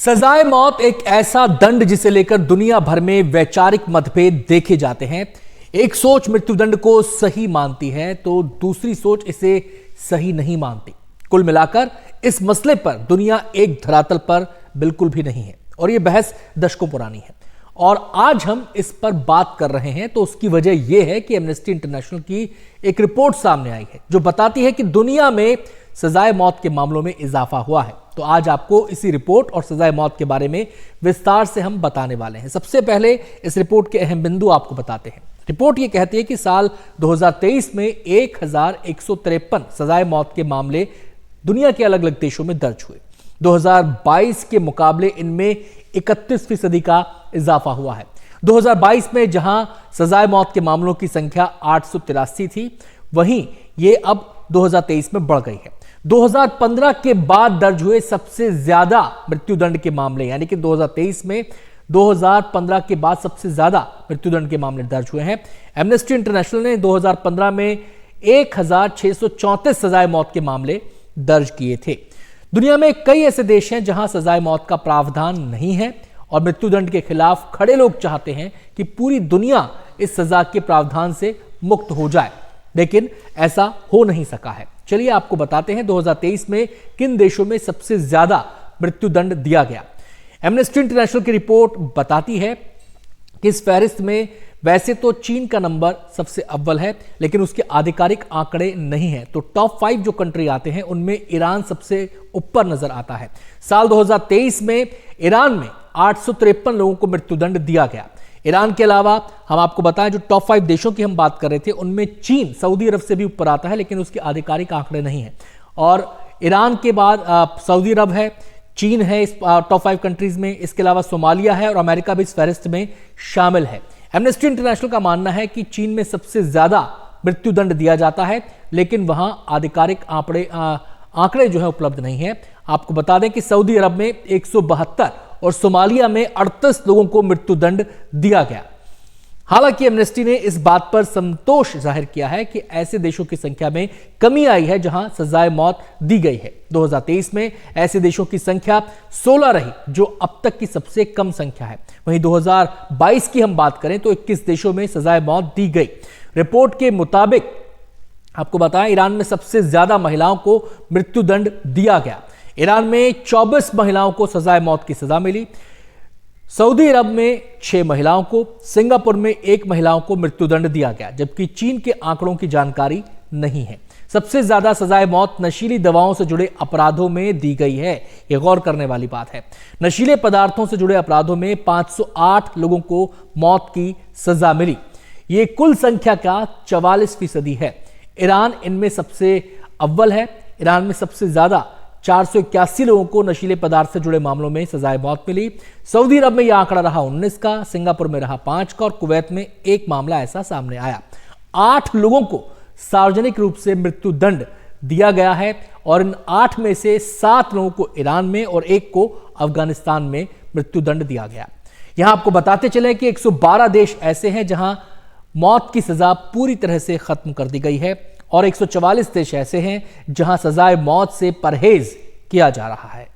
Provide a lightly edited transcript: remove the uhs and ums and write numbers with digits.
सजाए मौत एक ऐसा दंड जिसे लेकर दुनिया भर में वैचारिक मतभेद देखे जाते हैं। एक सोच मृत्युदंड को सही मानती है तो दूसरी सोच इसे सही नहीं मानती। कुल मिलाकर इस मसले पर दुनिया एक धरातल पर बिल्कुल भी नहीं है और यह बहस दशकों पुरानी है। और आज हम इस पर बात कर रहे हैं तो उसकी वजह यह है कि एमनेस्टी इंटरनेशनल की एक रिपोर्ट सामने आई है जो बताती है कि दुनिया में सजाए मौत के मामलों में इजाफा हुआ है। तो आज आपको इसी रिपोर्ट और सजाए मौत के बारे में विस्तार से हम बताने वाले हैं। सबसे पहले इस रिपोर्ट के अहम बिंदु आपको बताते हैं। रिपोर्ट यह कहती है कि साल 2023 में 1153 सजाए मौत के मामले दुनिया के अलग अलग देशों में दर्ज हुए। 2022 के मुकाबले इनमें 31% का इजाफा हुआ है। 2022 में जहां सजाए मौत के मामलों की संख्या 883 थी, वहीं यह अब 2023 में बढ़ गई है। 2015 के बाद दर्ज हुए सबसे ज्यादा मृत्युदंड के मामले, यानी कि 2023 में 2015 के बाद सबसे ज्यादा मृत्युदंड के मामले दर्ज हुए हैं। एमनेस्टी इंटरनेशनल ने 2015 में 1634 सजाए मौत के मामले दर्ज किए थे। दुनिया में कई ऐसे देश हैं जहां सजाए मौत का प्रावधान नहीं है और मृत्युदंड के खिलाफ खड़े लोग चाहते हैं कि पूरी दुनिया इस सजा के प्रावधान से मुक्त हो जाए, लेकिन ऐसा हो नहीं सका है। चलिए आपको बताते हैं 2023 में किन देशों में सबसे ज्यादा मृत्युदंड दिया गया। एमनेस्टी इंटरनेशनल की रिपोर्ट बताती है कि इस फहरिस्त में वैसे तो चीन का नंबर सबसे अव्वल है, लेकिन उसके आधिकारिक आंकड़े नहीं है। तो टॉप 5 जो कंट्री आते हैं उनमें ईरान सबसे ऊपर नजर आता है। साल 2023 में ईरान में 853 लोगों को मृत्युदंड दिया गया। ईरान के अलावा हम आपको बताएं जो टॉप 5 देशों की हम बात कर रहे थे उनमें चीन सऊदी अरब से भी ऊपर आता है, लेकिन उसके आधिकारिक आंकड़े नहीं है। और ईरान के बाद सऊदी अरब है, चीन है इस टॉप 5 कंट्रीज में, इसके अलावा सोमालिया है और अमेरिका भी इस फहरिस्त में शामिल है। एमनेस्टी इंटरनेशनल का मानना है कि चीन में सबसे ज्यादा मृत्युदंड दिया जाता है, लेकिन वहां आधिकारिक आंकड़े जो है उपलब्ध नहीं है। आपको बता दें कि सऊदी अरब में 172 और सोमालिया में 38 लोगों को मृत्युदंड दिया गया। हालांकि एमनेस्टी ने इस बात पर संतोष जाहिर किया है कि ऐसे देशों की संख्या में कमी आई है जहां सजाए मौत दी गई है। 2023 में ऐसे देशों की संख्या 16 रही, जो अब तक की सबसे कम संख्या है। वहीं 2022 की हम बात करें तो 21 देशों में सजाए मौत दी गई। रिपोर्ट के मुताबिक आपको बताएं ईरान में सबसे ज्यादा महिलाओं को मृत्युदंड दिया गया। ईरान में 24 महिलाओं को सजाए मौत की सजा मिली। सऊदी अरब में 6 महिलाओं को, सिंगापुर में 1 महिलाओं को मृत्युदंड दिया गया, जबकि चीन के आंकड़ों की जानकारी नहीं है। सबसे ज्यादा सजाए मौत नशीली दवाओं से जुड़े अपराधों में दी गई है। यह गौर करने वाली बात है। नशीले पदार्थों से जुड़े अपराधों में 508 लोगों को मौत की सजा मिली। यह कुल संख्या का 44% है। ईरान इनमें सबसे अव्वल है। ईरान में सबसे ज्यादा 481 लोगों को नशीले पदार्थ से जुड़े मामलों में सजाए मौत मिली। सऊदी अरब में यह आंकड़ा रहा 19 का, सिंगापुर में रहा 5 का और कुवैत में 1 मामला ऐसा सामने आया। 8 लोगों को सार्वजनिक रूप से मृत्युदंड दिया गया है और इन 8 में से 7 लोगों को ईरान में और 1 को अफगानिस्तान में मृत्युदंड दिया गया। यहां आपको बताते चले कि 112 देश ऐसे हैं जहां मौत की सजा पूरी तरह से खत्म कर दी गई है और 144 देश ऐसे हैं जहां सजाए मौत से परहेज किया जा रहा है।